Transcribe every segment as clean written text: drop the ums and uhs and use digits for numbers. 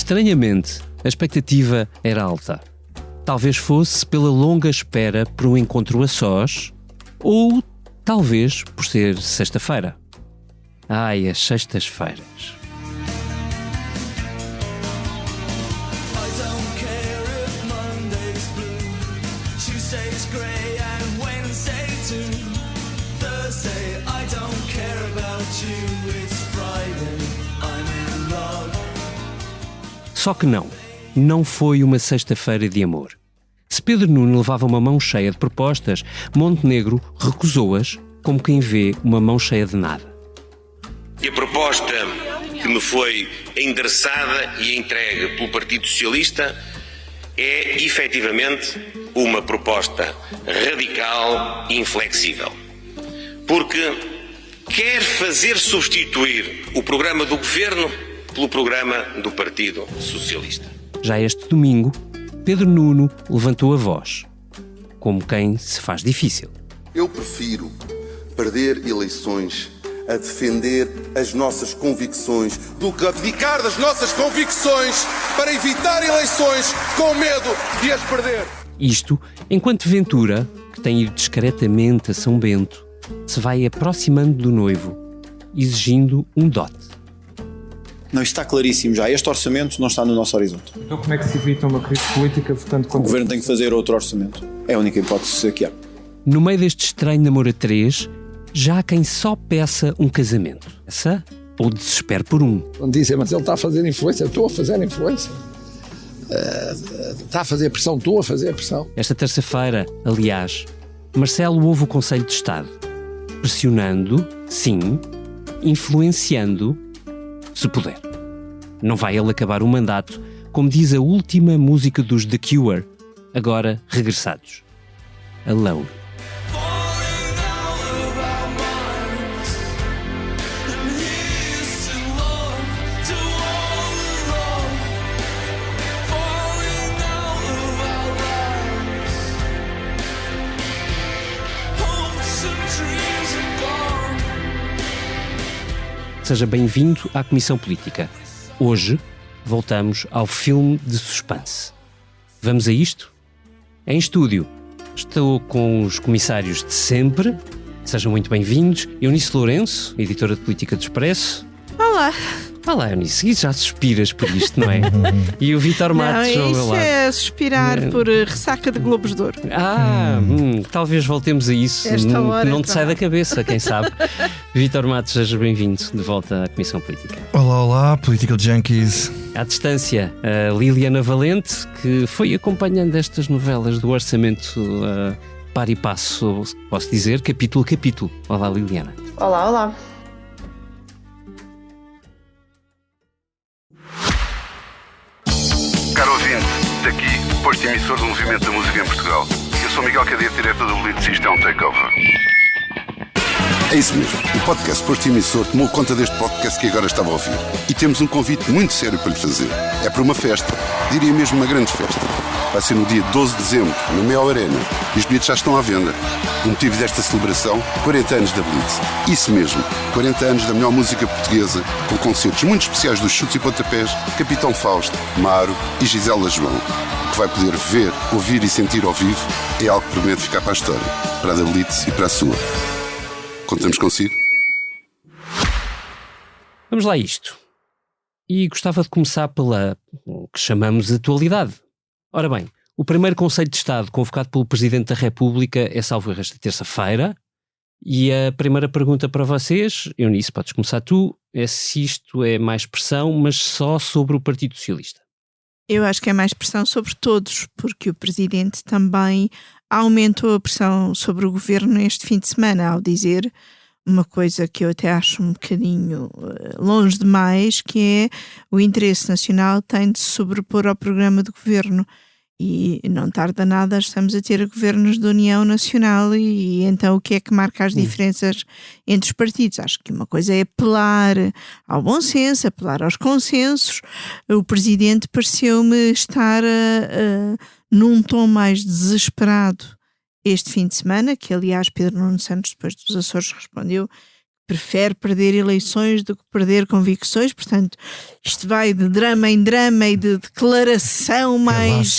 Estranhamente, a expectativa era alta. Talvez fosse pela longa espera por um encontro a sós, ou talvez por ser sexta-feira. Ai, as sextas-feiras. Só que não foi uma sexta-feira de amor. Se Pedro Nuno levava uma mão cheia de propostas, Montenegro recusou-as como quem vê uma mão cheia de nada. E a proposta que me foi endereçada e entregue pelo Partido Socialista é, efetivamente, uma proposta radical e inflexível. Porque quer fazer substituir o programa do Governo pelo programa do Partido Socialista. Já este domingo, Pedro Nuno levantou a voz, como quem se faz difícil. Eu prefiro perder eleições a defender as nossas convicções do que abdicar das nossas convicções para evitar eleições com medo de as perder. Isto enquanto Ventura, que tem ido discretamente a São Bento, se vai aproximando do noivo, exigindo um dote. Não, isto está claríssimo já. Este orçamento não está no nosso horizonte. Então como é que se evita uma crise política votando contra... O Governo tem que fazer outro orçamento. É a única hipótese que há. No meio deste estranho namoro a três, já há quem só peça um casamento. Essa ou desespero por um. Dizem, mas ele está a fazer influência. Estou a fazer influência. Está a fazer pressão. Estou a fazer pressão. Esta terça-feira, aliás, Marcelo ouve o Conselho de Estado, pressionando, sim, influenciando, se puder. Não vai ele acabar o mandato, como diz a última música dos The Cure, agora regressados. Alone. Seja bem-vindo à Comissão Política. Hoje voltamos ao filme de suspense. Vamos a isto? Em estúdio, estou com os comissários de sempre. Sejam muito bem-vindos. Eunice Lourenço, editora de Política do Expresso. Olá. Olá, Eunice. E já suspiras por isto, não é? E o Vítor Matos ao meu lado. Isso é suspirar por ressaca de Globos de Ouro. Talvez voltemos a isso. Não te sai da cabeça, quem sabe. Vítor Matos, seja bem-vindo de volta à Comissão Política. Olá, Political Junkies. À distância, a Liliana Valente, que foi acompanhando estas novelas do orçamento par e passo, posso dizer, capítulo a capítulo. Olá, Liliana. Olá. Caro ouvinte, daqui, posto emissor do Movimento da Música em Portugal. Eu sou Miguel Cadete, diretor do Blitz, isto é um takeover. É isso mesmo. O podcast Posto Emissor tomou conta deste podcast que agora estava a ouvir. E temos um convite muito sério para lhe fazer. É para uma festa. Diria mesmo uma grande festa. Vai ser no dia 12 de dezembro, na Mel Arena. E os bilhetes já estão à venda. O motivo desta celebração, 40 anos da Blitz. Isso mesmo, 40 anos da melhor música portuguesa, com concertos muito especiais dos Chutes e Pontapés, Capitão Fausto, Maro e Gisela João. O que vai poder ver, ouvir e sentir ao vivo é algo que promete ficar para a história. Para a da Blitz e para a sua. Contamos consigo? Vamos lá a isto. E gostava de começar pela que chamamos atualidade. Ora bem, o primeiro Conselho de Estado convocado pelo Presidente da República é salvo esta terça-feira. E a primeira pergunta para vocês, Eunice, podes começar tu, é se isto é mais pressão, mas só sobre o Partido Socialista. Eu acho que é mais pressão sobre todos, porque o Presidente também aumentou a pressão sobre o Governo este fim de semana, ao dizer uma coisa que eu até acho um bocadinho longe demais, que é o interesse nacional tem de se sobrepor ao programa do Governo. E não tarda nada, estamos a ter governos da União Nacional e então o que é que marca as diferenças entre os partidos? Acho que uma coisa é apelar ao bom senso, apelar aos consensos. O Presidente pareceu-me estar num tom mais desesperado este fim de semana, que aliás Pedro Nuno Santos, depois dos Açores, respondeu prefere perder eleições do que perder convicções, portanto isto vai de drama em drama e de declaração mais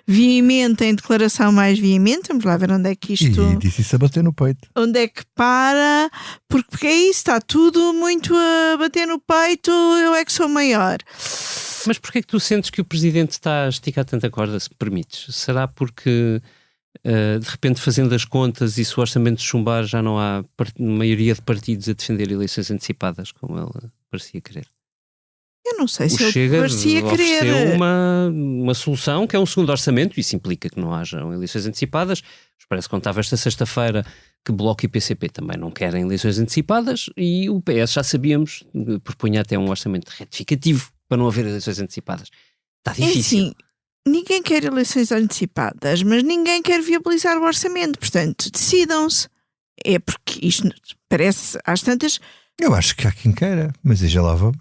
veemente em declaração mais veemente. Vamos lá ver onde é que isto... E disse isso a bater no peito. Onde é que para, porque é isso, está tudo muito a bater no peito, eu é que sou maior. Mas porquê é que tu sentes que o Presidente está a esticar tanta corda, se me permites? Será porque... de repente, fazendo as contas, e se o orçamento chumbar, já não há maioria de partidos a defender eleições antecipadas, como ele parecia querer? Eu não sei se ele Chega parecia querer uma solução que é um segundo orçamento, e isso implica que não hajam eleições antecipadas. Parece que contava esta sexta-feira que Bloco e PCP também não querem eleições antecipadas, e o PS, já sabíamos, propunha até um orçamento retificativo para não haver eleições antecipadas. Está difícil. É assim, ninguém quer eleições antecipadas, mas ninguém quer viabilizar o orçamento. Portanto, decidam-se. É porque isto parece, às tantas... Eu acho que há quem queira, mas já lá vamos.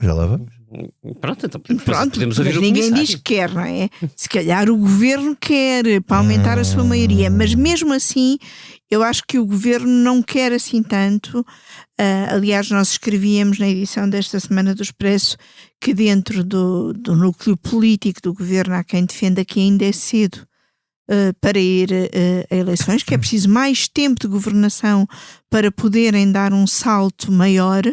Pronto, então podemos ouvir mas o ninguém comissário. diz que quer, não é? Se calhar o governo quer, para aumentar a sua maioria, mas mesmo assim eu acho que o governo não quer assim tanto. Aliás, nós escrevíamos na edição desta semana do Expresso que dentro do núcleo político do governo há quem defenda que ainda é cedo para ir a eleições, que é preciso mais tempo de governação para poderem dar um salto maior.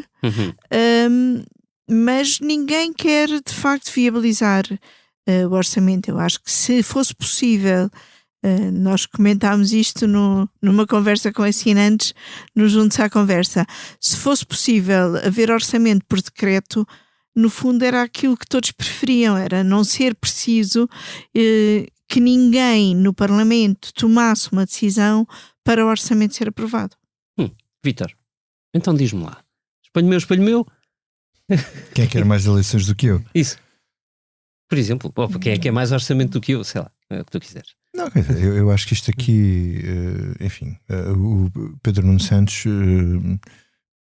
Mas ninguém quer de facto viabilizar o orçamento. Eu acho que se fosse possível, nós comentámos isto numa conversa com assinantes no Juntos à Conversa, se fosse possível haver orçamento por decreto, no fundo era aquilo que todos preferiam, era não ser preciso que ninguém no Parlamento tomasse uma decisão para o orçamento ser aprovado. Vítor, então diz-me lá, espelho meu. Quem quer mais eleições do que eu? Isso. Por exemplo, quem é que é mais orçamento do que eu? Sei lá, é o que tu quiseres. Não, eu acho que isto aqui, enfim, o Pedro Nuno Santos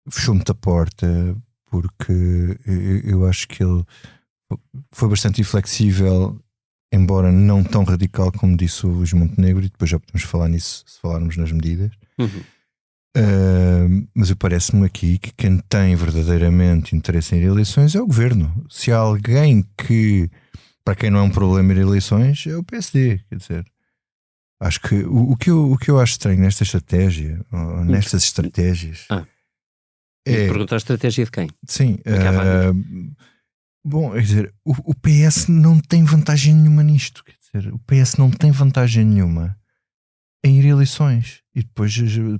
fechou muita porta, porque eu acho que ele foi bastante inflexível, embora não tão radical como disse o Luís Montenegro, e depois já podemos falar nisso se falarmos nas medidas. Mas parece-me aqui que quem tem verdadeiramente interesse em ir a eleições é o governo. Se há alguém que, para quem não é um problema ir a eleições, é o PSD. Quer dizer, acho que o que eu acho estranho nesta estratégia, ou nestas estratégias, é perguntar a estratégia de quem? Sim. Bom, quer dizer, o PS não tem vantagem nenhuma nisto. Quer dizer, o PS não tem vantagem nenhuma em ir a eleições. E depois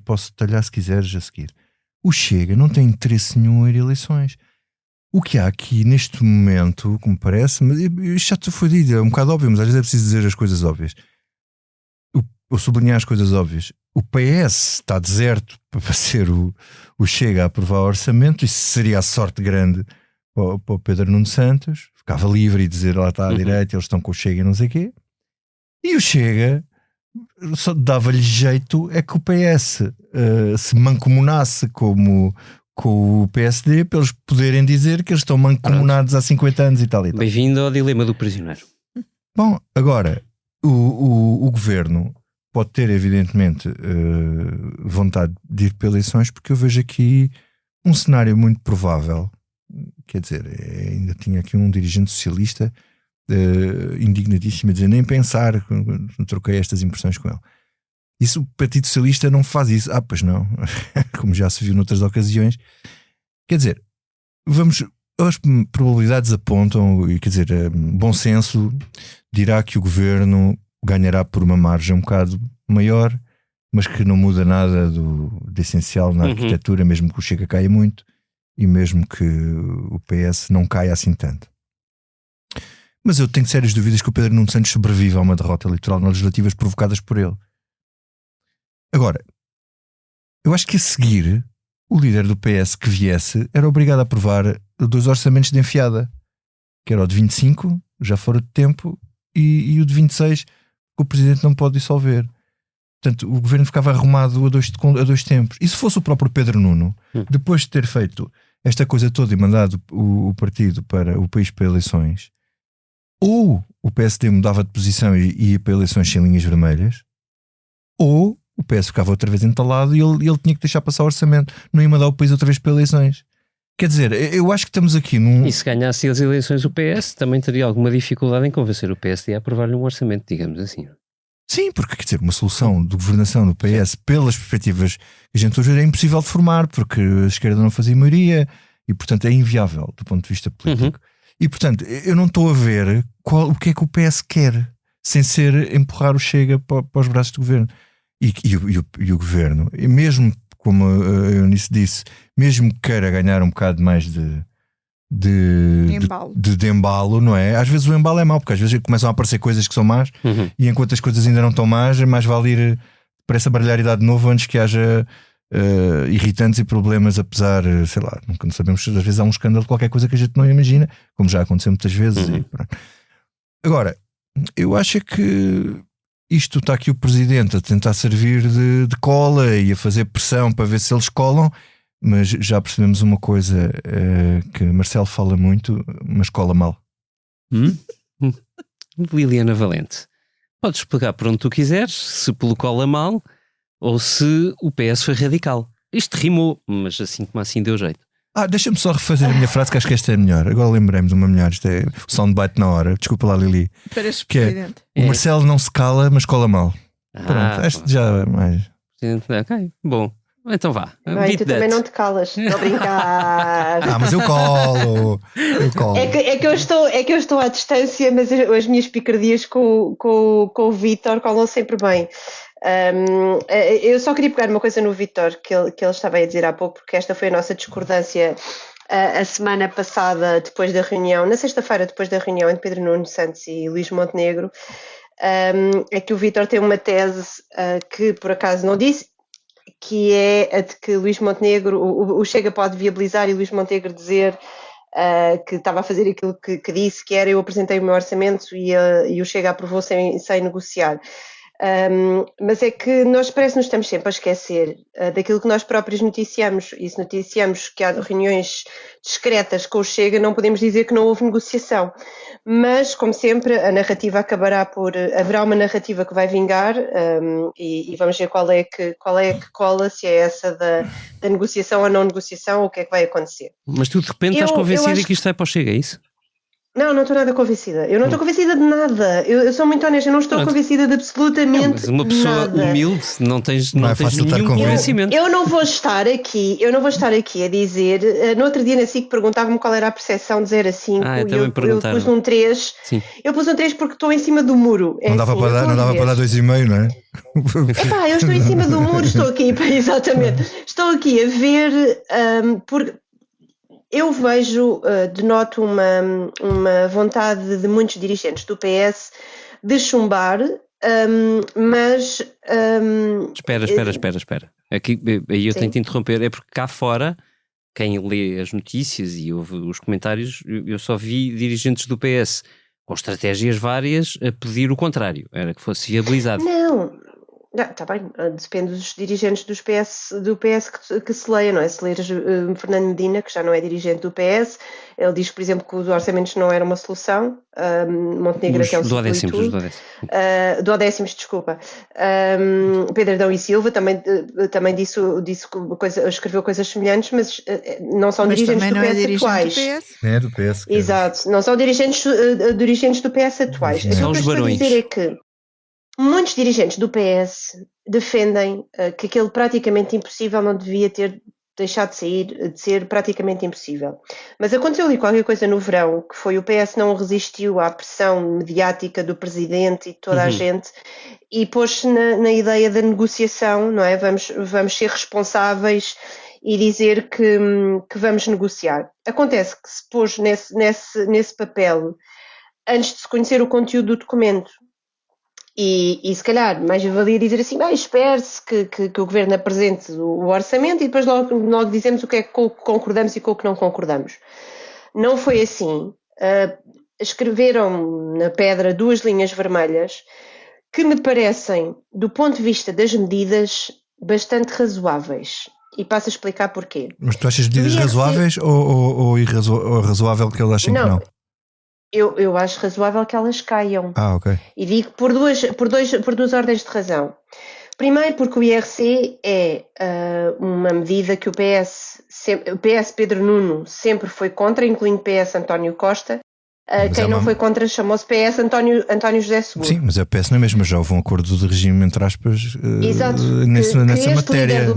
posso detalhar se quiseres a seguir. O Chega não tem interesse nenhum em ir a eleições. O que há aqui neste momento, como parece, mas isto já te foi dito, é um bocado óbvio, mas às vezes é preciso dizer as coisas óbvias. Ou sublinhar as coisas óbvias. O PS está deserto para ser o Chega a aprovar o orçamento. Isso seria a sorte grande para o Pedro Nuno Santos. Ficava livre e dizer lá está à direita, eles estão com o Chega e não sei o quê. E o Chega só dava-lhe jeito é que o PS se mancomunasse com o PSD para eles poderem dizer que eles estão mancomunados há 50 anos e tal e tal. Bem-vindo ao dilema do prisioneiro. Bom, agora o governo pode ter evidentemente vontade de ir para eleições, porque eu vejo aqui um cenário muito provável. Quer dizer, ainda tinha aqui um dirigente socialista indignadíssimo a dizer, nem pensar, troquei estas impressões com ele. Isso, o Partido Socialista não faz isso. Pois não, como já se viu noutras ocasiões. Quer dizer, as probabilidades apontam, e quer dizer, bom senso dirá que o governo ganhará por uma margem um bocado maior, mas que não muda nada de essencial na arquitetura, mesmo que o Chega caia muito e mesmo que o PS não caia assim tanto. Mas eu tenho sérias dúvidas que o Pedro Nuno Santos sobreviva a uma derrota eleitoral nas legislativas provocadas por ele. Agora, eu acho que a seguir o líder do PS que viesse era obrigado a aprovar 2 orçamentos de enfiada, que era o de 25, já fora de tempo, e o de 26, que o Presidente não pode dissolver. Portanto, o governo ficava arrumado a dois tempos. E se fosse o próprio Pedro Nuno, depois de ter feito esta coisa toda e mandado o partido para o país para eleições, ou o PSD mudava de posição e ia para eleições sem linhas vermelhas, ou o PS ficava outra vez entalado e ele tinha que deixar passar o orçamento, não ia mandar o país outra vez para eleições. Quer dizer, eu acho que estamos aqui num... E se ganhasse as eleições o PS, também teria alguma dificuldade em convencer o PSD a aprovar-lhe um orçamento, digamos assim. Sim, porque quer dizer, uma solução de governação do PS pelas perspectivas que a gente hoje é impossível de formar, porque a esquerda não fazia maioria e portanto é inviável do ponto de vista político. E portanto eu não estou a ver o que é que o PS quer, sem ser empurrar o Chega para os braços do governo. E o governo, e mesmo como a Eunice disse, mesmo que queira ganhar um bocado mais de embalo, não é? Às vezes o embalo é mau, porque às vezes começam a aparecer coisas que são más, e enquanto as coisas ainda não estão más, é mais vale ir para essa baralharidade de novo antes que haja irritantes e problemas, apesar, sei lá, nunca sabemos, às vezes há um escândalo de qualquer coisa que a gente não imagina, como já aconteceu muitas vezes. E agora, eu acho que isto está aqui o presidente a tentar servir de cola e a fazer pressão para ver se eles colam, mas já percebemos uma coisa que Marcelo fala muito, mas cola mal. Liliana Valente, podes explicar por onde tu quiseres, se pelo cola mal ou se o PS foi radical. Isto rimou, mas assim como assim deu jeito. Deixa-me só refazer a minha frase, que acho que esta é melhor. Agora lembrei-me de uma melhor. Isto é o soundbite na hora. Desculpa lá, Lili. Que é, o Marcelo não se cala, mas cola mal. Pronto, este já é mais. Ok, bom. Então vá. Bem, tu também não te calas. Estou a brincar. Mas eu colo. É que eu estou à distância, mas as minhas picardias com o Vítor colam sempre bem. Eu só queria pegar uma coisa no Vítor que ele estava a dizer há pouco, porque esta foi a nossa discordância a semana passada, depois da reunião, na sexta-feira, depois da reunião entre Pedro Nuno Santos e Luís Montenegro. É que o Vítor tem uma tese que por acaso não disse, que é a de que Luís Montenegro, o Chega pode viabilizar e Luís Montenegro dizer que estava a fazer aquilo que disse, que era: eu apresentei o meu orçamento e o Chega aprovou sem negociar. Mas é que nós parece que nos estamos sempre a esquecer daquilo que nós próprios noticiamos, e se noticiamos que há reuniões discretas com o Chega, não podemos dizer que não houve negociação. Mas, como sempre, a narrativa haverá uma narrativa que vai vingar, e vamos ver qual é que cola, se é essa da negociação ou não negociação, ou o que é que vai acontecer. Mas tu de repente estás convencida que isto é para o Chega, é isso? Não estou nada convencida. Eu não estou convencida de nada. Eu sou muito honesta, eu não estou convencida de absolutamente nada. Mas uma pessoa humilde não tens nenhum convencimento. Eu não vou estar aqui a dizer. No outro dia na SIC perguntava-me qual era a percepção de 0 a 5 e eu pus um 3. Sim. Eu pus um 3 porque estou em cima do muro. Não dava para dar 2,5, não é? Eu estou em cima do muro, exatamente. Estou aqui a ver porque eu denoto uma vontade de muitos dirigentes do PS de chumbar, mas... Espera. Aí eu tenho de interromper. É porque cá fora, quem lê as notícias e ouve os comentários, eu só vi dirigentes do PS com estratégias várias a pedir o contrário. Era que fosse viabilizado. Não, está bem, depende dos dirigentes do PS que se leia, não é? Se ler Fernando Medina, que já não é dirigente do PS, ele diz, por exemplo, que os orçamentos não eram uma solução. Montenegro, que é o duodécimos, desculpa. Pedro Adão e Silva também escreveu coisas semelhantes, mas não são dirigentes do PS atuais. É do PS. Exato, não são dirigentes do PS atuais. São os barões. O que eu estou a dizer é que muitos dirigentes do PS defendem que aquele praticamente impossível não devia ter deixado de ser praticamente impossível. Mas aconteceu ali qualquer coisa no verão, que foi o PS não resistiu à pressão mediática do Presidente e de toda a gente, e pôs-se na ideia da negociação, não é? Vamos ser responsáveis e dizer que vamos negociar. Acontece que se pôs nesse papel antes de se conhecer o conteúdo do documento. E se calhar mais valia dizer assim: espere-se que o Governo apresente o orçamento e depois logo dizemos o que é que concordamos e com o que não concordamos. Não foi assim. Escreveram na pedra 2 linhas vermelhas que me parecem, do ponto de vista das medidas, bastante razoáveis. E passo a explicar porquê. Mas tu achas medidas razoáveis ou razoável que eles achem que não? Eu acho razoável que elas caiam. Ok. E digo por duas ordens de razão. Primeiro porque o IRC é uma medida que o PS Pedro Nuno sempre foi contra, incluindo o PS António Costa. Quem não foi contra chamou-se PS António José Seguro. Sim, mas a PS não é mesmo, já houve um acordo de regime, entre aspas, Exato, nessa matéria.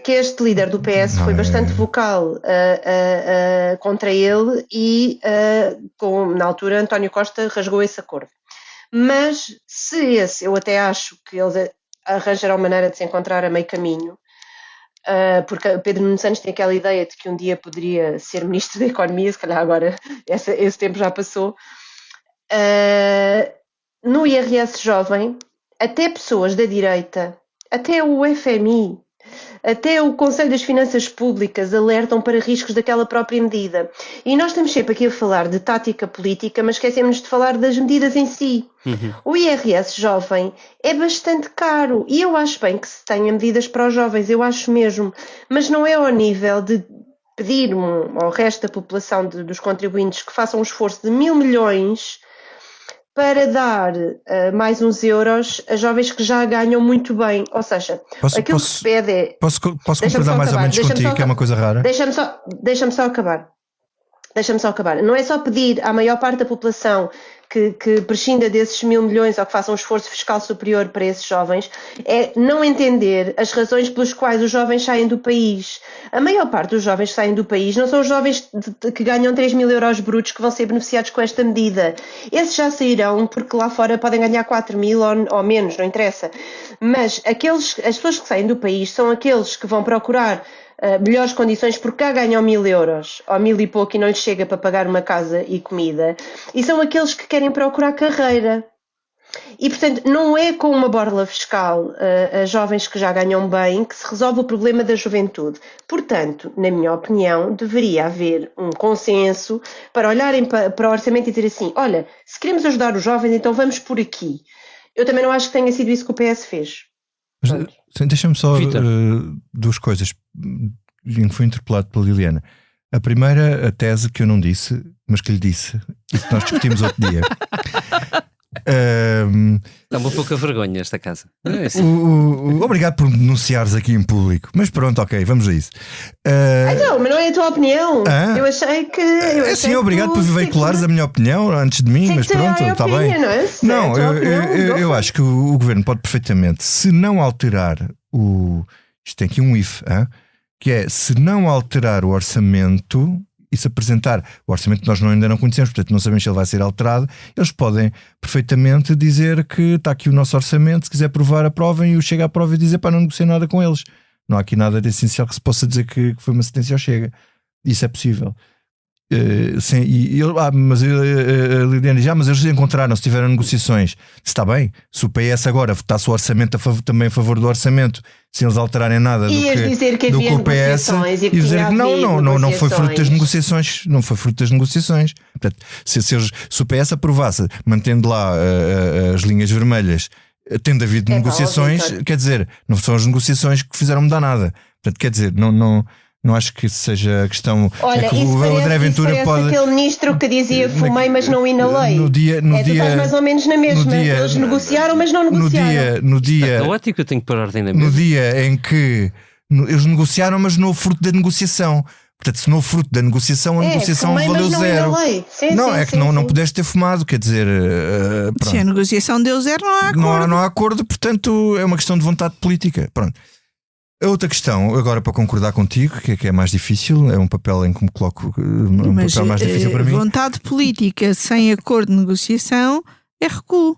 Que este líder do PS foi bastante vocal contra ele e, na altura, António Costa rasgou esse acordo. Mas eu até acho que eles arranjarão maneira de se encontrar a meio caminho, porque Pedro Nuno Santos tem aquela ideia de que um dia poderia ser Ministro da Economia, se calhar agora esse tempo já passou. No IRS jovem, até pessoas da direita, até o FMI, até o Conselho das Finanças Públicas alertam para riscos daquela própria medida. E nós estamos sempre aqui a falar de tática política, mas esquecemos de falar das medidas em si. O IRS jovem é bastante caro e eu acho bem que se tenha medidas para os jovens, eu acho mesmo, mas não é ao nível de pedir ao resto da população dos contribuintes que façam um esforço de 1.000 milhões para dar mais uns euros a jovens que já ganham muito bem. Ou seja, aquilo que se pede é... Posso concordar mais ou menos contigo, que é uma coisa rara? Deixa-me só acabar. Não é só pedir à maior parte da população que prescinda desses 1.000 milhões ou que faça um esforço fiscal superior para esses jovens, é não entender as razões pelas quais os jovens saem do país. A maior parte dos jovens que saem do país não são os jovens que ganham 3.000 euros brutos que vão ser beneficiados com esta medida. Esses já sairão porque lá fora podem ganhar 4.000 ou menos, não interessa. Mas as pessoas que saem do país são aqueles que vão procurar melhores condições porque cá ganham 1.000 euros ou 1.000 e pouco e não lhes chega para pagar uma casa e comida, e são aqueles que querem procurar carreira. E portanto não é com uma borla fiscal a jovens que já ganham bem que se resolve o problema da juventude. Portanto, na minha opinião, deveria haver um consenso para olharem para o orçamento e dizer assim, olha, se queremos ajudar os jovens, então vamos por aqui. Eu também não acho que tenha sido isso que o PS fez. Deixa-me só duas coisas que foi interpelado pela Liliana. A primeira, a tese que eu não disse, mas que lhe disse, e que nós discutimos outro dia. Dá uma pouca vergonha esta casa. Obrigado por me denunciares aqui em público. Mas pronto, ok, vamos a isso. Não, mas não é a tua opinião. Eu achei que. Sim, obrigado por veiculares a minha opinião antes de mim, mas pronto, está bem. Não, eu acho que o governo pode perfeitamente, se não alterar isto tem aqui um if, que é se não alterar o orçamento e se apresentar o orçamento que nós ainda não conhecemos, portanto não sabemos se ele vai ser alterado, eles podem perfeitamente dizer que está aqui o nosso orçamento, se quiser aprovar, aprovem, e o Chega à prova e dizer para não negociar nada com eles. Não há aqui nada de essencial que se possa dizer que foi uma sentença ao Chega. Isso é possível. Mas a Liliana diz, mas eles encontraram-se, tiveram negociações. Se está bem, se o PS agora votasse o orçamento também a favor do orçamento, se eles alterarem nada do que o PS, e dizer que não foi fruto das negociações, não foi fruto das negociações. Portanto, se o PS aprovasse, mantendo lá as linhas vermelhas, tendo havido negociações, quer dizer, não são as negociações que fizeram mudar nada. Portanto, quer dizer, não acho que seja a questão. Olha, é que isso o André Ventura pode. Aquele ministro que dizia fumei, mas não inalei. Tu estás mais ou menos na mesma. Eles negociaram, mas não negociaram. No dia. É ótimo, eu tenho que por ordem na mesa. No dia em que eles negociaram, mas não houve fruto da negociação. Portanto, se não houve fruto da negociação, a negociação valeu zero. Não pudeste ter fumado, quer dizer. Se a negociação deu zero, não há acordo. Não há acordo, portanto, é uma questão de vontade política. Pronto. A outra questão, agora para concordar contigo, que é mais difícil, é um papel em que me coloco, papel mais difícil para mim. Vontade política sem acordo de negociação é recuo.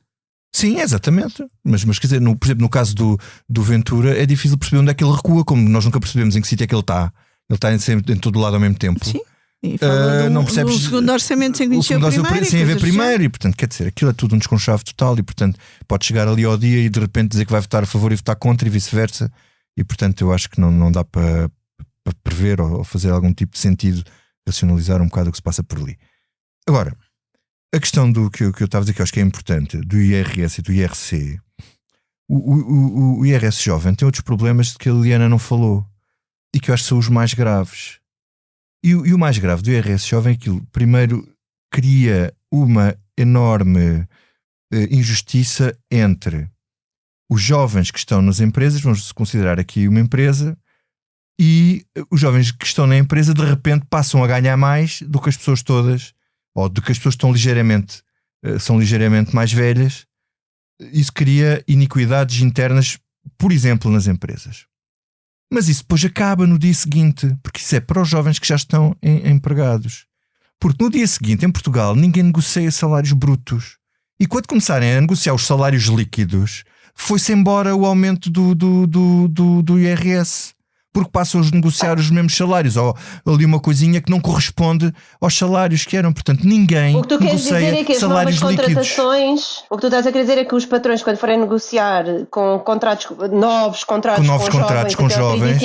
Sim, exatamente. Mas quer dizer, por exemplo, no caso do Ventura, é difícil perceber onde é que ele recua, como nós nunca percebemos em que sítio é que ele está. Ele está sempre em todo lado ao mesmo tempo. Sim. Não percebes o segundo orçamento sem conhecer o primeiro. Sem ver primeiro, e portanto, quer dizer, aquilo é tudo um desconchave total, e portanto, pode chegar ali ao dia e de repente dizer que vai votar a favor e votar contra e vice-versa. E portanto eu acho que não dá para prever ou fazer algum tipo de sentido, racionalizar um bocado o que se passa por ali. Agora, a questão do que eu estava a dizer, que eu acho que é importante, do IRS e do IRC, o IRS jovem tem outros problemas que a Liliana não falou e que eu acho que são os mais graves. E o mais grave do IRS jovem é que, primeiro, cria uma enorme injustiça entre os jovens que estão nas empresas, vamos considerar aqui uma empresa, e os jovens que estão na empresa de repente passam a ganhar mais do que as pessoas todas, ou do que as pessoas que são ligeiramente mais velhas. Isso cria iniquidades internas, por exemplo, nas empresas. Mas isso depois acaba no dia seguinte, porque isso é para os jovens que já estão empregados. Porque no dia seguinte, em Portugal, ninguém negocia salários brutos. E quando começarem a negociar os salários líquidos, foi-se embora o aumento do IRS. Porque passam a negociar os mesmos salários, ou ali uma coisinha que não corresponde aos salários que eram. Portanto, ninguém o que tu queres dizer é que as novas contratações, o que tu estás a querer dizer é que os patrões, quando forem negociar com novos contratos com jovens,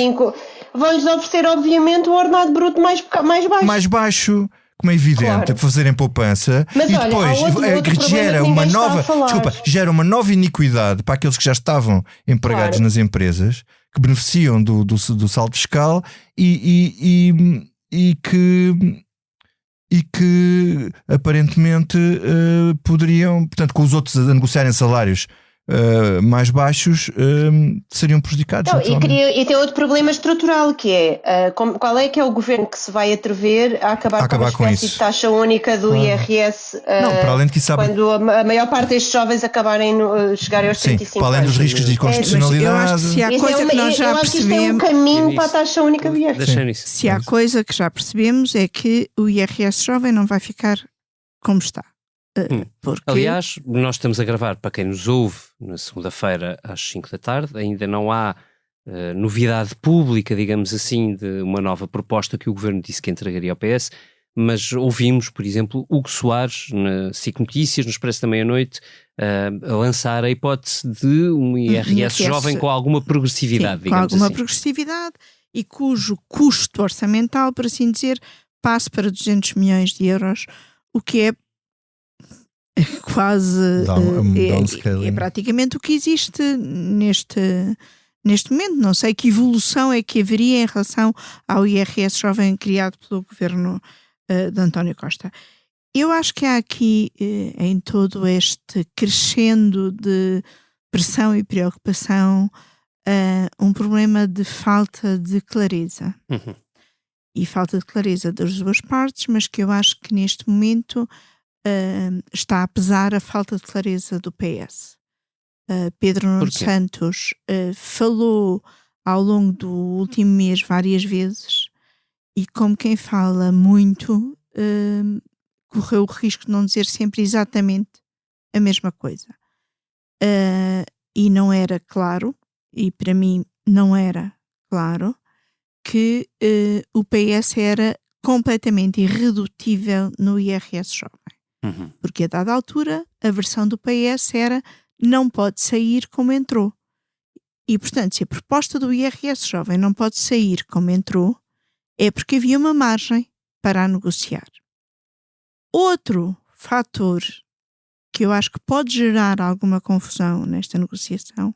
vão-lhes oferecer, obviamente, um ordenado bruto mais baixo. Mais baixo, como é evidente, claro, para fazerem poupança. Mas, e depois gera uma nova iniquidade para aqueles que já estavam empregados nas empresas, que beneficiam do saldo fiscal e que aparentemente poderiam, portanto, com os outros a negociarem salários mais baixos, seriam prejudicados. E tem outro problema estrutural, que é qual é que é o governo que se vai atrever a acabar com uma espécie de taxa única do IRS, para além de que quando a maior parte destes jovens acabarem chegarem aos 35 para além dos riscos de inconstitucionalidade. Eu acho que se há coisa que nós já percebemos, isto é um caminho para a taxa única do IRS. Se há coisa que já percebemos é que o IRS jovem não vai ficar como está. Porque... Aliás, nós estamos a gravar, para quem nos ouve, na segunda-feira às 5 da tarde, ainda não há novidade pública, digamos assim, de uma nova proposta que o Governo disse que entregaria ao PS, mas ouvimos, por exemplo, Hugo Soares, na SIC Notícias, no Expresso da Meia-Noite, a lançar a hipótese de um IRS jovem com alguma progressividade, digamos assim. Com alguma progressividade e cujo custo orçamental, por assim dizer, passe para 200 milhões de euros, o que é quase é praticamente o que existe neste momento. Não sei que evolução é que haveria em relação ao IRS jovem criado pelo governo de António Costa. Eu acho que há aqui em todo este crescendo de pressão e preocupação um problema de falta de clareza. E falta de clareza das duas partes, mas que eu acho que neste momento está a pesar a falta de clareza do PS. Pedro Nuno Santos falou ao longo do último mês várias vezes e, como quem fala muito, correu o risco de não dizer sempre exatamente a mesma coisa. E não era claro, e para mim não era claro, que o PS era completamente irredutível no IRS jovem. Porque a dada altura a versão do PS era não pode sair como entrou. E portanto, se a proposta do IRS jovem não pode sair como entrou, é porque havia uma margem para a negociar. Outro fator que eu acho que pode gerar alguma confusão nesta negociação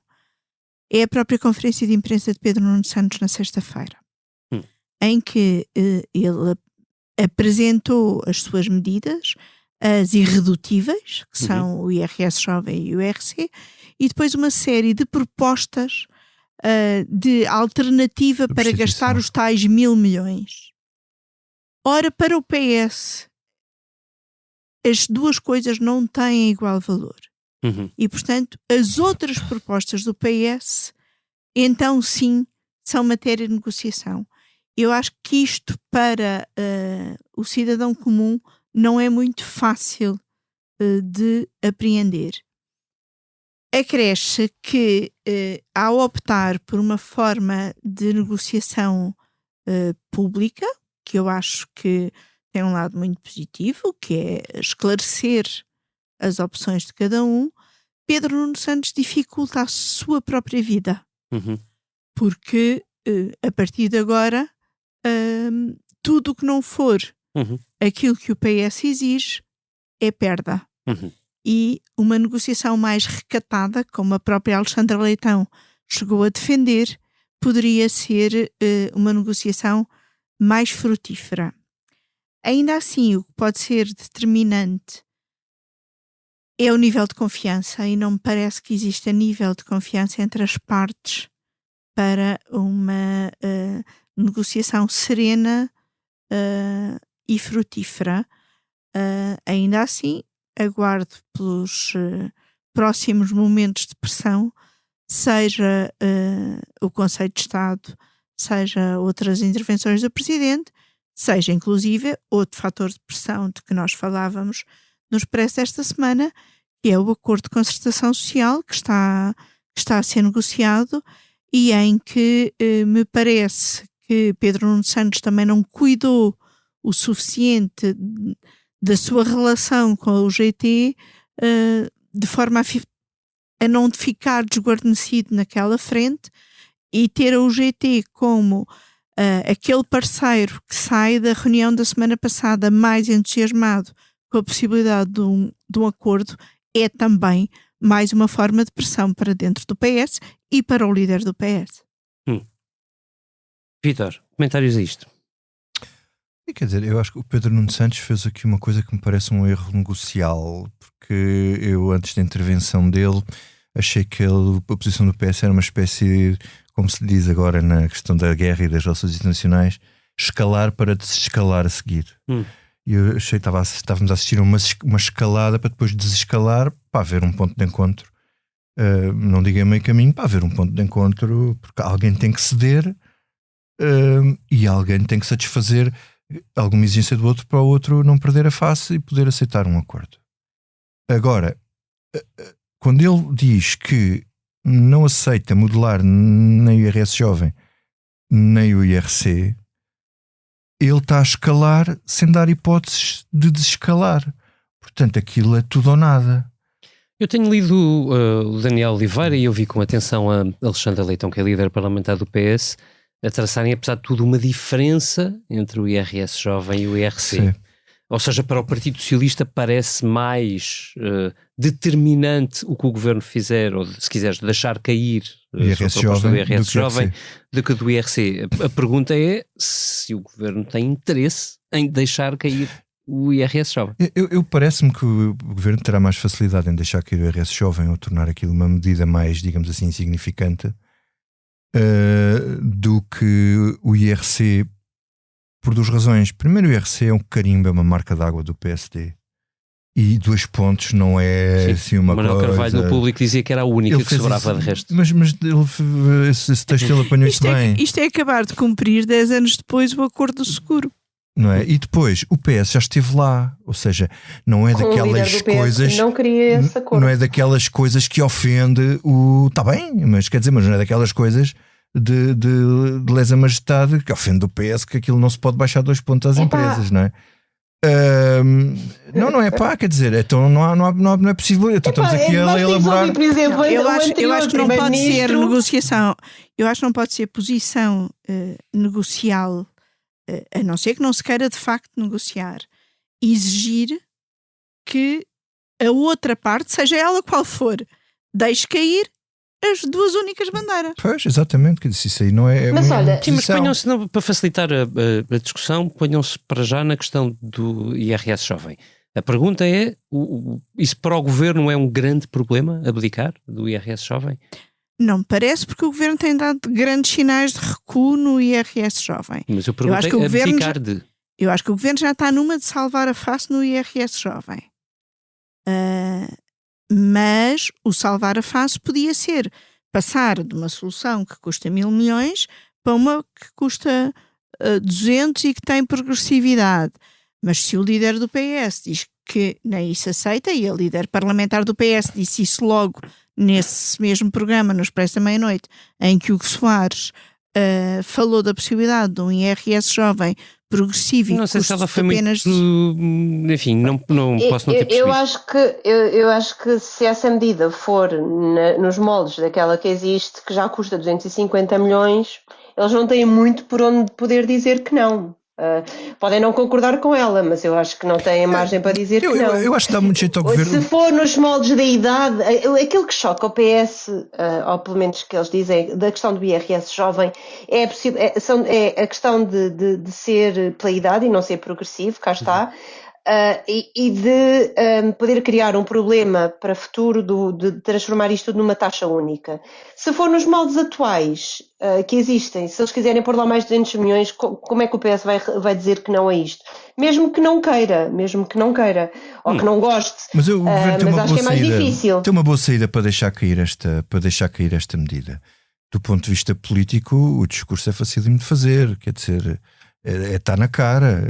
é a própria conferência de imprensa de Pedro Nuno Santos na sexta-feira, em que ele apresentou as suas medidas, as irredutíveis, que são o IRS jovem e o IRC, e depois uma série de propostas de alternativa para gastar os tais 1.000 milhões. Ora, para o PS, as duas coisas não têm igual valor. E, portanto, as outras propostas do PS, então sim, são matéria de negociação. Eu acho que isto, para o cidadão comum, não é muito fácil de apreender. Acresce que, ao optar por uma forma de negociação pública, que eu acho que tem um lado muito positivo, que é esclarecer as opções de cada um, Pedro Nuno Santos dificulta a sua própria vida. Porque, a partir de agora, tudo o que não for aquilo que o PS exige é perda. E uma negociação mais recatada, como a própria Alexandra Leitão chegou a defender, poderia ser uma negociação mais frutífera. Ainda assim, o que pode ser determinante é o nível de confiança, e não me parece que exista nível de confiança entre as partes para uma negociação serena e frutífera. Ainda assim, aguardo pelos próximos momentos de pressão, seja o Conselho de Estado, seja outras intervenções do Presidente, seja inclusive outro fator de pressão de que nós falávamos no Expresso esta semana, que é o acordo de concertação social que está a ser negociado, e em que me parece que Pedro Nuno Santos também não cuidou o suficiente da sua relação com a UGT, de forma a não ficar desguarnecido naquela frente, e ter a UGT como aquele parceiro que sai da reunião da semana passada mais entusiasmado com a possibilidade de um acordo, é também mais uma forma de pressão para dentro do PS e para o líder do PS. Vítor, comentários a isto? Quer dizer, eu acho que o Pedro Nuno Santos fez aqui uma coisa que me parece um erro negocial, porque eu, antes da intervenção dele, achei que a posição do PS era uma espécie, como se diz agora na questão da guerra e das relações internacionais, escalar para desescalar a seguir. E eu achei que estávamos a assistir a uma escalada para depois desescalar, para haver um ponto de encontro. Não digo meio caminho, para haver um ponto de encontro, porque alguém tem que ceder e alguém tem que satisfazer alguma exigência do outro, para o outro não perder a face e poder aceitar um acordo. Agora, quando ele diz que não aceita modelar nem o IRS jovem nem o IRC, ele está a escalar sem dar hipóteses de desescalar. Portanto, aquilo é tudo ou nada. Eu tenho lido o Daniel Oliveira, e eu vi com atenção a Alexandra Leitão, que é líder parlamentar do PS, a traçarem, apesar de tudo, uma diferença entre o IRS jovem e o IRC. Sim. Ou seja, para o Partido Socialista parece mais determinante o que o Governo fizer, ou se quiseres, deixar cair a proposta do IRS jovem do que do IRC. A pergunta é se o Governo tem interesse em deixar cair o IRS jovem. Eu parece-me que o Governo terá mais facilidade em deixar cair o IRS jovem ou tornar aquilo uma medida mais, digamos assim, insignificante do que o IRC, por duas razões. Primeiro, o IRC é um carimbo, é uma marca d'água do PSD, e 2 pontos não é assim uma coisa. Manuel Carvalho no público dizia que era a única que sobrava de resto. Mas esse texto ele apanhou isto bem. Isto é acabar de cumprir 10 anos depois o acordo do seguro. Não é? E depois o PS já esteve lá, ou seja, não é daquelas coisas, não queria esse acordo. Não é daquelas coisas que ofende o, está bem, mas quer dizer, mas não é daquelas coisas de lesa majestade que ofende o PS, que aquilo não se pode baixar 2 pontos às empresas, não é? Não é pá, quer dizer, então não é possível. Então estamos aqui a elaborar. Por exemplo, eu acho que não pode ser negociação, eu acho que não pode ser posição negocial, a não ser que não se queira de facto negociar, exigir que a outra parte, seja ela qual for, deixe cair as 2 únicas bandeiras. Pois, exatamente, que isso aí não é. Mas olha, sim, mas ponham-se, para facilitar a discussão, ponham-se para já na questão do IRS jovem. A pergunta é: isso para o Governo é um grande problema, abdicar do IRS jovem? Não me parece, porque o Governo tem dado grandes sinais de recuo no IRS jovem. Mas eu perguntei abdicar de. Eu acho que o Governo já está numa de salvar a face no IRS jovem. Mas o salvar a face podia ser passar de uma solução que custa 1.000 milhões para uma que custa 200 e que tem progressividade. Mas se o líder do PS diz que nem isso aceita, e a líder parlamentar do PS disse isso logo nesse mesmo programa, no Expresso da Meia-Noite, em que o Hugo Soares falou da possibilidade de um IRS jovem progressivo, não sei se ela foi apenas muito, enfim, não posso não ter percebido. Eu acho que se essa medida for nos moldes daquela que existe, que já custa 250 milhões, eles não têm muito por onde poder dizer que não. Podem não concordar com ela, mas eu acho que não têm margem para dizer que não. Eu acho que dá muito jeito ao Governo. Se for nos moldes da idade, aquilo que choca o PS, ou pelo menos que eles dizem, da questão do IRS jovem, é a questão de ser pela idade e não ser progressivo, cá está. e de poder criar um problema para o futuro de transformar isto tudo numa taxa única. Se for nos moldes atuais que existem, se eles quiserem pôr lá mais de 200 milhões, como é que o PS vai dizer que não a isto? Mesmo que não queira, ou que não goste, mas o governo tem uma acho que é mais difícil. Tem uma boa saída para deixar cair esta medida. Do ponto de vista político, o discurso é facílimo de fazer, quer dizer, está na cara,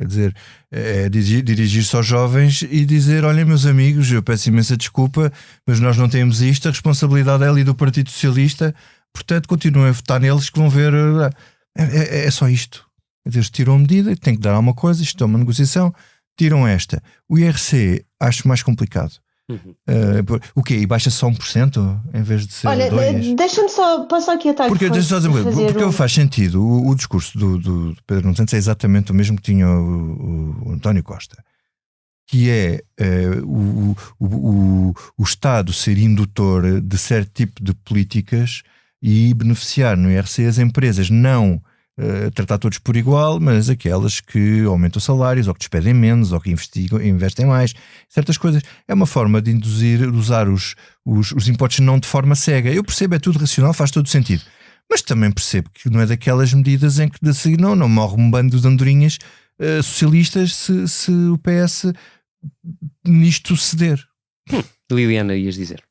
dirigir-se aos jovens e dizer: olhem, meus amigos, eu peço imensa desculpa, mas nós não temos isto, a responsabilidade é ali do Partido Socialista, portanto continuem a votar neles que vão ver. É só isto. Eles tiram a medida, têm que dar alguma coisa, isto é uma negociação, tiram esta. O IRC acho mais complicado. O quê? E baixa só 1% em vez de ser 2%? Olha, deixa-me só passar aqui a tarde. Porque faz sentido. O discurso do Pedro Nuno Santos é exatamente o mesmo que tinha o António Costa, que é o Estado ser indutor de certo tipo de políticas e beneficiar no IRC as empresas, não tratar todos por igual, mas aquelas que aumentam salários, ou que despedem menos, ou que investem mais, certas coisas. É uma forma de usar os impostos não de forma cega. Eu percebo, é tudo racional, faz todo sentido. Mas também percebo que não é daquelas medidas em que de seguir não morre um bando de andorinhas socialistas se o PS nisto ceder. Liliana, ias dizer?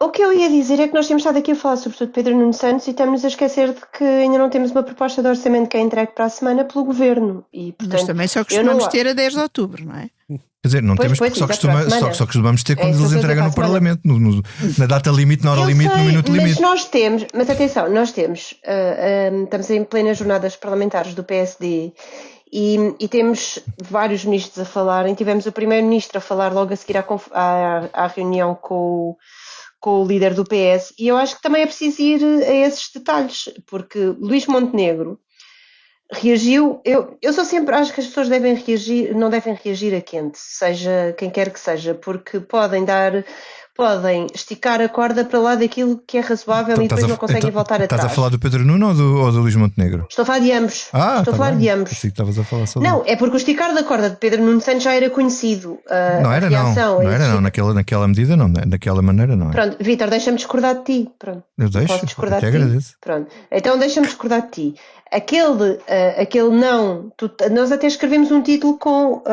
O que eu ia dizer é que nós temos estado aqui a falar sobretudo de Pedro Nuno Santos e estamos a esquecer de que ainda não temos uma proposta de orçamento que é entregue para a semana pelo Governo. E, portanto, mas também só costumamos ter a 10 de outubro, não é? Quer dizer, não temos, porque só costumamos ter quando eles entregam no Parlamento, na data limite, na hora limite, no minuto limite. Mas atenção, estamos em plenas jornadas parlamentares do PSD e temos vários ministros a falarem. Tivemos o primeiro-ministro a falar logo a seguir à reunião com o líder do PS, e eu acho que também é preciso ir a esses detalhes, porque Luís Montenegro reagiu. Eu só sempre acho que as pessoas não devem reagir a quente, seja quem quer que seja, porque podem esticar a corda para lá daquilo que é razoável e depois não conseguem voltar atrás. Estás a falar do Pedro Nuno ou do Luís Montenegro? Estou a falar de ambos. Estou a falar de ambos. Pensei que estavas a falar sobre... Não, é porque o esticar da corda de Pedro Nuno Santos já era conhecido. Não era, naquela medida não, daquela maneira não. Pronto, Vítor, deixa-me discordar de ti. Pronto. Eu deixo, posso discordar até de ti. Agradeço. Pronto, então deixa-me discordar de ti. Aquele não, nós até escrevemos um título com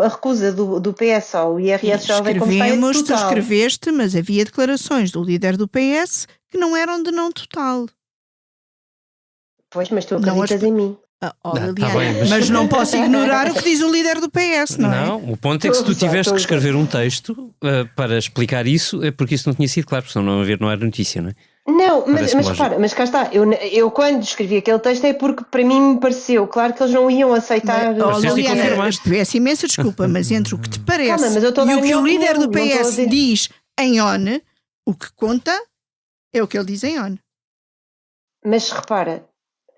a recusa do PS ao IRS jovem como está total. Tu escreveste, mas havia declarações do líder do PS que não eram de não total. Pois, mas tu acreditas em mim. Mas não posso ignorar o que diz o líder do PS, não é? Não, o ponto é que se tu tiveste que escrever um texto para explicar isso, é porque isso não tinha sido claro, porque senão não era notícia, não é? Não, mas cá está, eu quando escrevi aquele texto é porque para mim me pareceu claro que eles não iam aceitar. Liliana, peço imensa desculpa, mas entre o que te parece mas eu estou e o que o líder do PS diz em ON, o que conta é o que ele diz em ON. Mas repara,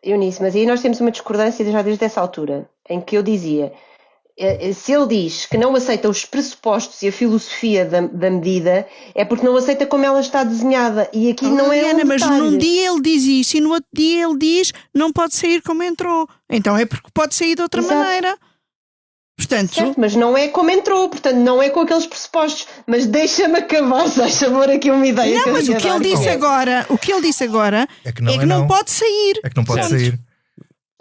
Eunice, mas aí nós temos uma discordância já desde essa altura, em que eu dizia, se ele diz que não aceita os pressupostos e a filosofia da medida, é porque não aceita como ela está desenhada. E aqui não é um detalhe. Mas num dia ele diz isso e no outro dia ele diz não pode sair como entrou. Então é porque pode sair de outra maneira. Portanto, certo, mas não é como entrou, portanto não é com aqueles pressupostos. Mas deixa-me acabar, deixa-me pôr aqui uma ideia. Não, mas o que ele disse agora é que não pode sair. É que não pode sair.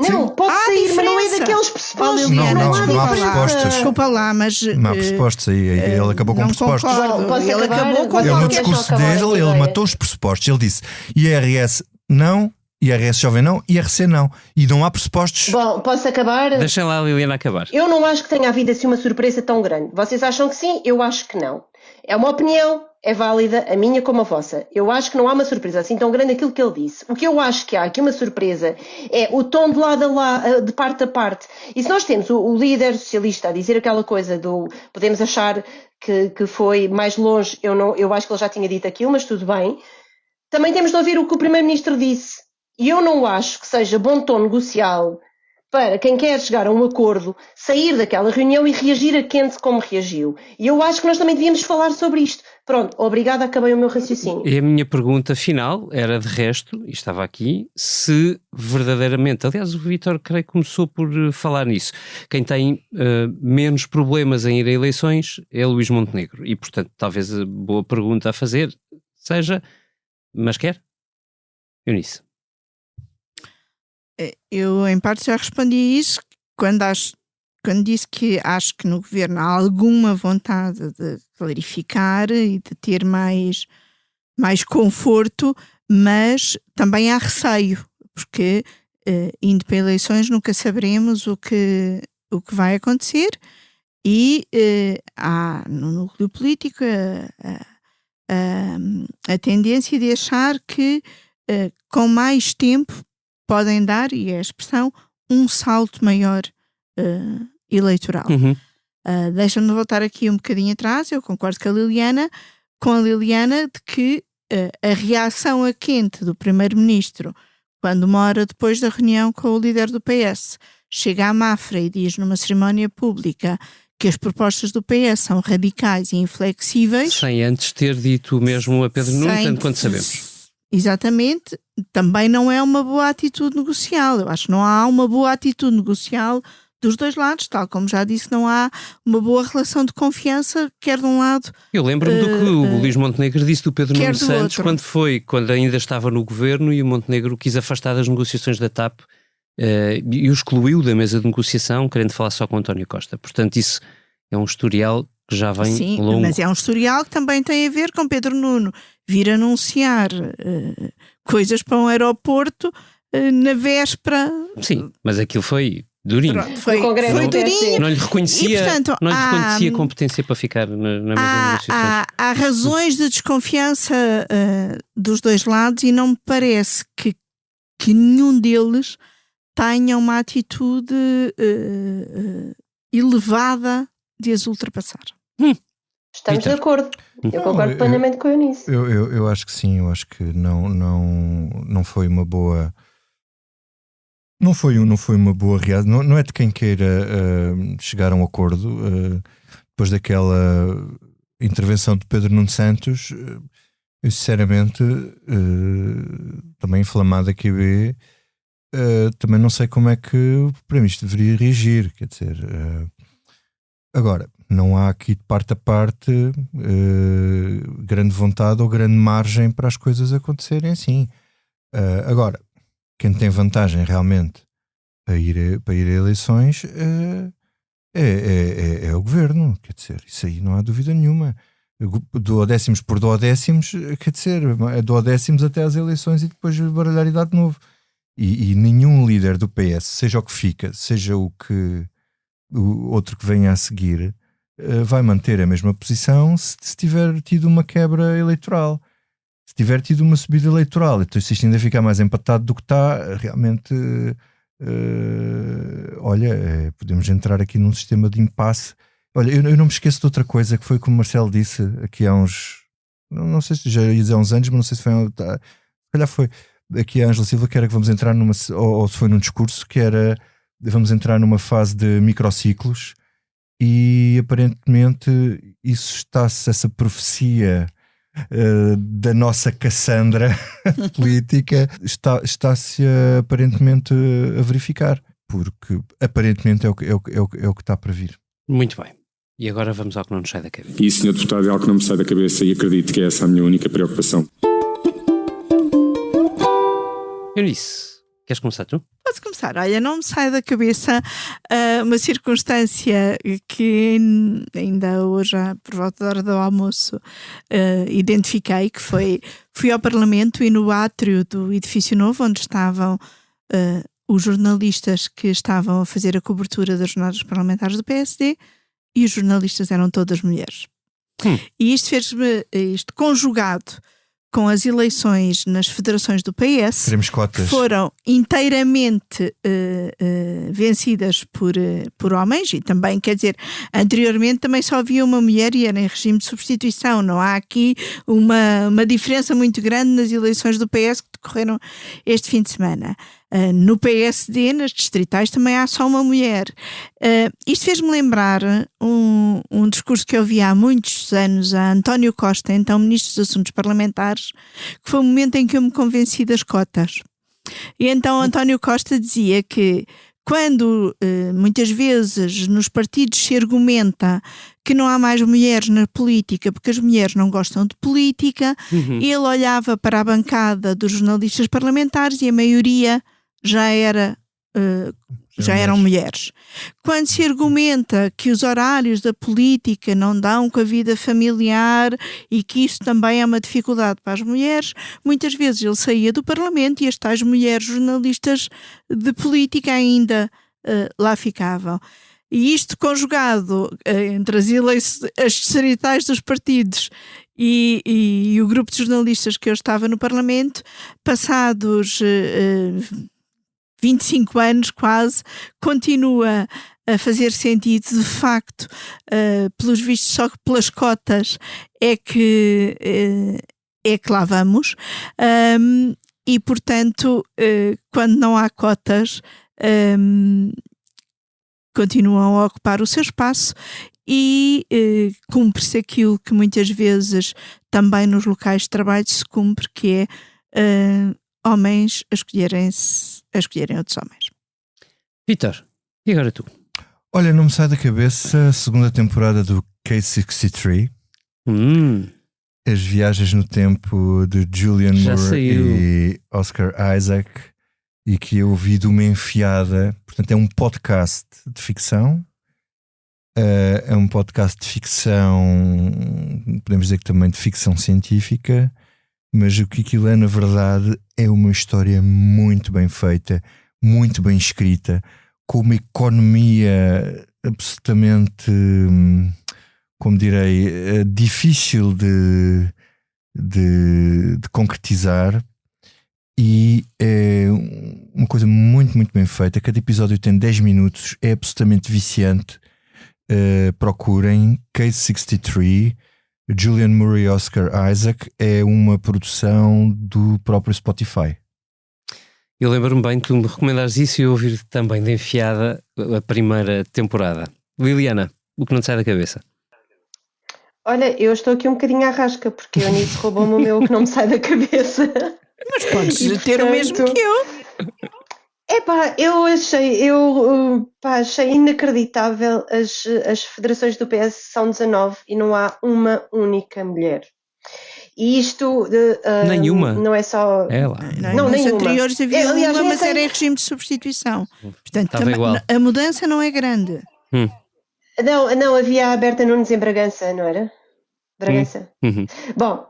Não, pode sair, mas não é daqueles pressupostos. Não há pressupostos. Desculpa lá, mas não há pressupostos aí. Ele acabou com pressupostos. Ele acabou com no discurso dele, ele matou os pressupostos. Ele disse IRS não, IRS jovem não, IRC não. E não há pressupostos. Bom, posso acabar? Deixem lá a Liliana acabar. Eu não acho que tenha havido assim uma surpresa tão grande. Vocês acham que sim? Eu acho que não. É uma opinião, é válida, a minha como a vossa. Eu acho que não há uma surpresa assim tão grande aquilo que ele disse. O que eu acho que há aqui uma surpresa é o tom de lado a lado, de parte a parte. E se nós temos o líder socialista a dizer aquela coisa do podemos achar que foi mais longe, eu acho que ele já tinha dito aquilo, mas tudo bem. Também temos de ouvir o que o primeiro-ministro disse. E eu não acho que seja bom tom negocial para quem quer chegar a um acordo, sair daquela reunião e reagir a quente como reagiu. E eu acho que nós também devíamos falar sobre isto. Pronto, obrigada, acabei o meu raciocínio. E a minha pergunta final era, de resto, e estava aqui, se verdadeiramente, aliás o Vítor creio que começou por falar nisso, quem tem menos problemas em ir a eleições é Luís Montenegro, e portanto talvez a boa pergunta a fazer seja, mas quer? Eunice. Eu em parte já respondi a isso quando disse que acho que no governo há alguma vontade de clarificar e de ter mais conforto, mas também há receio, porque indo para eleições nunca saberemos o que vai acontecer e há no núcleo político a tendência de achar que com mais tempo podem dar, e é a expressão, um salto maior eleitoral. Deixa-me voltar aqui um bocadinho atrás. Eu concordo com a Liliana de que a reação a quente do primeiro-ministro, quando uma hora depois da reunião com o líder do PS chega à Mafra e diz numa cerimónia pública que as propostas do PS são radicais e inflexíveis, sem antes ter dito mesmo a Pedro Nuno, tanto quanto sabemos. Exatamente, também não é uma boa atitude negocial. Eu acho que não há uma boa atitude negocial dos dois lados, tal como já disse, não há uma boa relação de confiança, quer de um lado... Eu lembro-me do que o Luís Montenegro disse do Pedro Nuno Santos quando ainda estava no governo e o Montenegro quis afastar das negociações da TAP e o excluiu da mesa de negociação, querendo falar só com António Costa. Portanto, isso é um historial que já vem longo. Sim, mas é um historial que também tem a ver com Pedro Nuno vir anunciar coisas para um aeroporto na véspera. Sim, mas aquilo foi durinho. Foi durinho. Não lhe reconhecia, reconhecia competência para ficar na mesa de negociações. Há razões de desconfiança dos dois lados e não me parece que nenhum deles tenha uma atitude elevada de as ultrapassar. Estamos de acordo. Eu concordo plenamente com a Eunice. Eu acho que sim, eu acho que não foi uma boa. Não foi uma boa reação. Não é de quem queira chegar a um acordo. Depois daquela intervenção de Pedro Nuno Santos, eu sinceramente, também inflamado a QB, também não sei como é que o Primeiro-Ministro deveria reagir. Quer dizer, agora, não há aqui de parte a parte grande vontade ou grande margem para as coisas acontecerem assim. Agora, quem tem vantagem realmente para ir a eleições é o governo, quer dizer, isso aí não há dúvida nenhuma. Duodécimos por duodécimos, quer dizer, duodécimos até às eleições e depois baralhar e dar de novo. E nenhum líder do PS, seja o que fica, seja o outro que venha a seguir, vai manter a mesma posição se tiver tido uma quebra eleitoral. Se tiver tido uma subida eleitoral, então se isto ainda ficar mais empatado do que está, realmente, podemos entrar aqui num sistema de impasse. Olha, eu não me esqueço de outra coisa que foi como o Marcelo disse aqui há uns, não sei se já ia dizer há uns anos, mas não sei se foi, se calhar foi aqui a Ângela Silva, que era que vamos entrar numa, ou se foi num discurso, que era vamos entrar numa fase de microciclos e aparentemente essa profecia da nossa Cassandra política está-se aparentemente a verificar, porque aparentemente é o que está para vir. Muito bem. E agora vamos ao que não nos sai da cabeça. E, Sr. Deputado, é algo que não me sai da cabeça e acredito que é essa a minha única preocupação. Eunice, queres começar tu? Posso começar. Olha, não me sai da cabeça uma circunstância que ainda hoje, por volta da hora do almoço, identifiquei, que fui ao Parlamento e no átrio do edifício novo, onde estavam os jornalistas que estavam a fazer a cobertura das jornadas parlamentares do PSD, e os jornalistas eram todas mulheres. E isto fez-me, conjugado com as eleições nas federações do PS, que foram inteiramente vencidas por homens, e também, quer dizer, anteriormente também só havia uma mulher e era em regime de substituição. Não há aqui uma diferença muito grande nas eleições do PS que decorreram este fim de semana. No PSD, nas distritais, também há só uma mulher. Isto fez-me lembrar um discurso que eu ouvi há muitos anos a António Costa, então Ministro dos Assuntos Parlamentares, que foi o momento em que eu me convenci das cotas. E então António Costa dizia que quando muitas vezes nos partidos se argumenta que não há mais mulheres na política porque as mulheres não gostam de política, ele olhava para a bancada dos jornalistas parlamentares e a maioria já eram mulheres. Quando se argumenta que os horários da política não dão com a vida familiar e que isso também é uma dificuldade para as mulheres, muitas vezes ele saía do Parlamento e as tais mulheres jornalistas de política ainda lá ficavam. E isto conjugado entre as distritais dos partidos e o grupo de jornalistas que eu estava no Parlamento, passados 25 anos quase, continua a fazer sentido. De facto, pelos vistos, só que pelas cotas é que lá vamos. E, portanto, quando não há cotas, continuam a ocupar o seu espaço e cumpre-se aquilo que muitas vezes também nos locais de trabalho se cumpre, que é homens a escolherem outros homens. Vítor, e agora tu? Olha, não me sai da cabeça a segunda temporada do Case 63. As viagens no tempo de Julianne Moore e Oscar Isaac, e que eu ouvi de uma enfiada. Portanto, é um podcast de ficção. É um podcast de ficção, podemos dizer que também de ficção científica, mas o que aquilo é, na verdade, é uma história muito bem feita, muito bem escrita, com uma economia absolutamente, como direi, difícil de concretizar. E é uma coisa muito, muito bem feita. Cada episódio tem 10 minutos, é absolutamente viciante. Procurem Case 63, Julianne Moore e Oscar Isaac. É uma produção do próprio Spotify. Eu lembro-me bem que tu me recomendares isso e eu ouvir também de enfiada a primeira temporada. Liliana, o que não te sai da cabeça? Olha, eu estou aqui um bocadinho à rasca, porque a Eunice roubou-me o meu que não me sai da cabeça. Mas podes ter o mesmo que eu. Epá, eu achei inacreditável. As federações do PS são 19 e não há uma única mulher. E isto nenhuma? Não é só... Não, nos anteriores havia uma, mas era em regime de substituição. Portanto, a mudança não é grande. Não, havia a Berta Nunes em Bragança, não era? Bragança. Bom,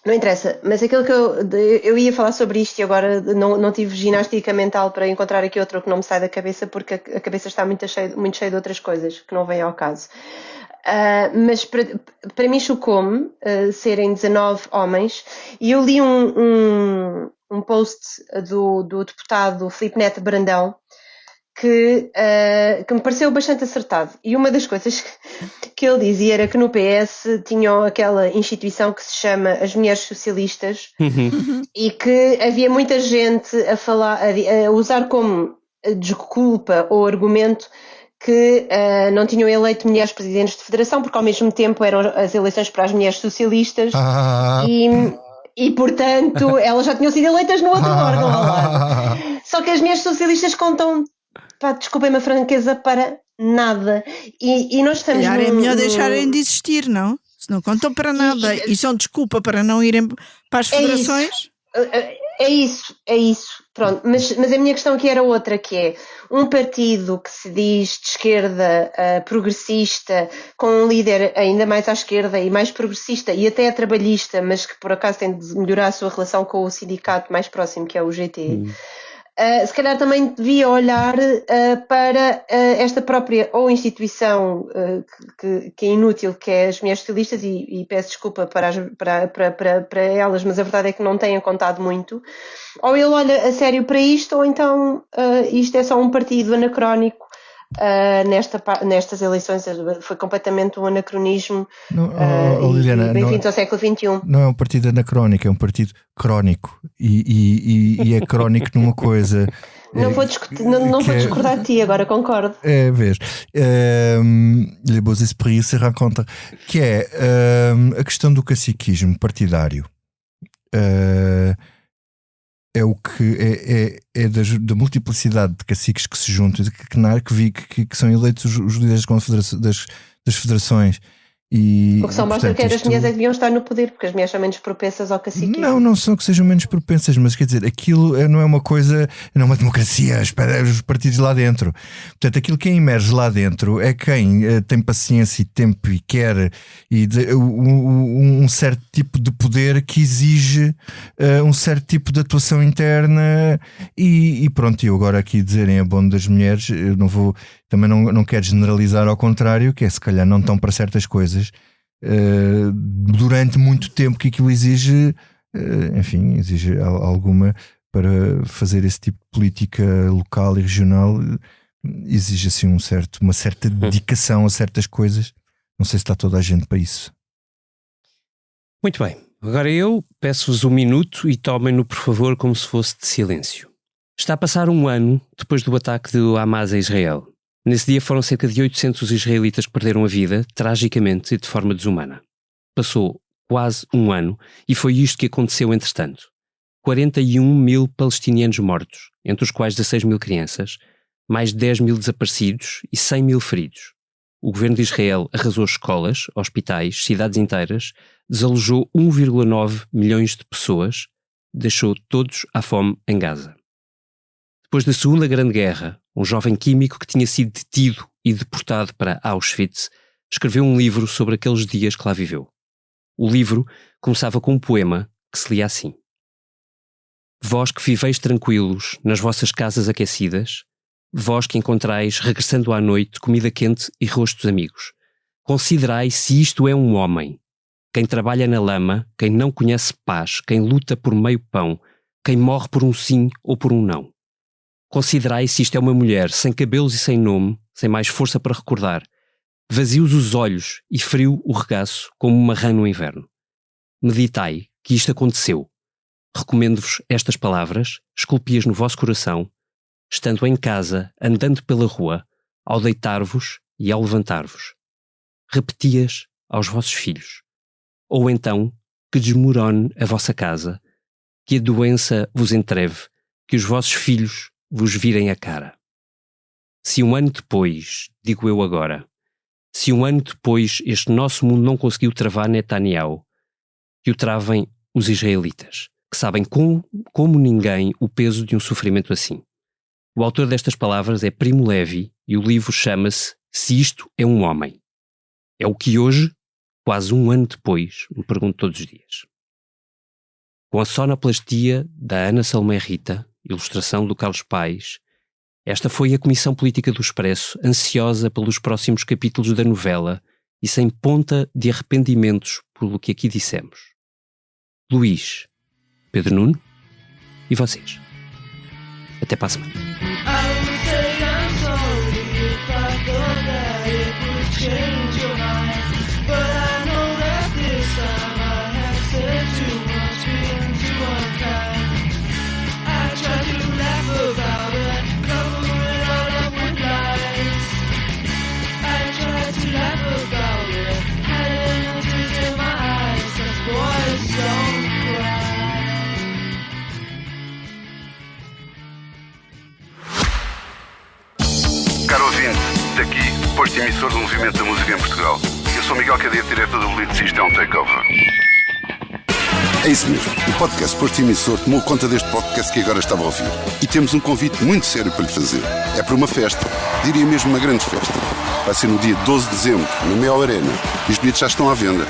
não interessa, mas aquilo que eu ia falar sobre isto e agora não tive ginástica mental para encontrar aqui outro que não me sai da cabeça, porque a cabeça está muito cheia de outras coisas que não vêm ao caso. Mas para mim chocou-me serem 19 homens, e eu li um post do deputado Filipe Neto Brandão que me pareceu bastante acertado, e uma das coisas que ele dizia era que no PS tinham aquela instituição que se chama as Mulheres Socialistas, e que havia muita gente a usar como desculpa ou argumento que não tinham eleito mulheres presidentes de federação, porque ao mesmo tempo eram as eleições para as mulheres socialistas, e portanto elas já tinham sido eleitas no outro órgão ao lado. Só que as mulheres socialistas contam, desculpem-me a franqueza, para nada. E nós estamos é melhor deixarem de existir, não? Se não contam para nada e são desculpa para não irem para as federações. É isso. Pronto, mas a minha questão aqui era outra, que é um partido que se diz de esquerda progressista, com um líder ainda mais à esquerda e mais progressista e até trabalhista, mas que por acaso tem de melhorar a sua relação com o sindicato mais próximo, que é o GT. Se calhar também devia olhar para esta própria ou instituição que é inútil, que é as mulheres socialistas, e peço desculpa para elas, mas a verdade é que não têm contado muito. Ou ele olha a sério para isto, ou então isto é só um partido anacrónico. Nestas eleições foi completamente um anacronismo. Liliana, bem-vindos ao século XXI. Não é um partido anacrónico, é um partido crónico, e e é crónico numa coisa. Não vou discordar de ti, agora concordo. Vês, les beaux esprits se rencontram, que é a questão do caciquismo partidário. É o que é da multiplicidade de caciques que se juntam, que são eleitos os líderes das federações. O que só mostra que as mulheres deviam estar no poder, porque as mulheres são menos propensas ao caciquismo. Não são que sejam menos propensas, mas quer dizer, aquilo não é uma coisa, não é uma democracia, os partidos lá dentro. Portanto, aquilo que emerge lá dentro é quem tem paciência e tempo e quer um certo tipo de poder que exige um certo tipo de atuação interna e pronto, eu agora aqui dizerem a bom das mulheres, eu também não quero generalizar, ao contrário, que é se calhar não estão para certas coisas durante muito tempo que aquilo exige, exige alguma, para fazer esse tipo de política local e regional, exige assim uma certa dedicação a certas coisas. Não sei se está toda a gente para isso. Muito bem, agora eu peço-vos 1 minuto e tomem-no por favor como se fosse de silêncio. Está a passar 1 ano depois do ataque do Hamas a Israel. Nesse dia foram cerca de 800 israelitas que perderam a vida, tragicamente e de forma desumana. Passou quase 1 ano e foi isto que aconteceu entretanto. 41 mil palestinianos mortos, entre os quais 16 mil crianças, mais de 10 mil desaparecidos e 100 mil feridos. O governo de Israel arrasou escolas, hospitais, cidades inteiras, desalojou 1,9 milhões de pessoas, deixou todos à fome em Gaza. Depois da Segunda Grande Guerra, um jovem químico que tinha sido detido e deportado para Auschwitz escreveu um livro sobre aqueles dias que lá viveu. O livro começava com um poema que se lia assim: Vós que viveis tranquilos nas vossas casas aquecidas, vós que encontrais, regressando à noite, comida quente e rostos amigos, considerai se isto é um homem, quem trabalha na lama, quem não conhece paz, quem luta por meio pão, quem morre por um sim ou por um não. Considerai se isto é uma mulher sem cabelos e sem nome, sem mais força para recordar, vazios os olhos e frio o regaço como uma rã no inverno. Meditai que isto aconteceu. Recomendo-vos estas palavras, esculpi-as no vosso coração, estando em casa, andando pela rua, ao deitar-vos e ao levantar-vos. Repeti-as aos vossos filhos. Ou então, que desmorone a vossa casa, que a doença vos entreve, que os vossos filhos vos virem a cara. Se 1 ano depois, digo eu agora, se 1 ano depois este nosso mundo não conseguiu travar Netanyahu, que o travem os israelitas, que sabem como ninguém o peso de um sofrimento assim. O autor destas palavras é Primo Levi e o livro chama-se Se Isto é um Homem. É o que hoje, quase 1 ano depois, me pergunto todos os dias. Com a sonoplastia da Ana Salomé Rita, ilustração do Carlos Paes, esta foi a Comissão Política do Expresso, ansiosa pelos próximos capítulos da novela e sem ponta de arrependimentos pelo que aqui dissemos. Luís, Pedro Nuno e vocês. Até para a semana. Caro ouvinte, daqui, posto emissor do Movimento da Música em Portugal. Eu sou Miguel Cadeira, diretor do Blitz, isto é um takeover. É isso mesmo. O podcast Posto Emissor tomou conta deste podcast que agora estava a ouvir. E temos um convite muito sério para lhe fazer. É para uma festa, diria mesmo uma grande festa. Vai ser no dia 12 de dezembro, na Mel Arena. E os bilhetes já estão à venda.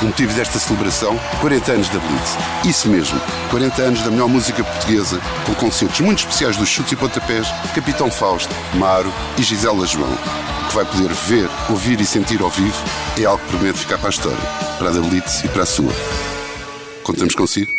O motivo desta celebração, 40 anos da Blitz. Isso mesmo, 40 anos da melhor música portuguesa, com concertos muito especiais dos Chutes e Pontapés, Capitão Fausto, Maro e Gisela João. O que vai poder ver, ouvir e sentir ao vivo é algo que promete ficar para a história, para a da Blitz e para a sua. Contamos consigo?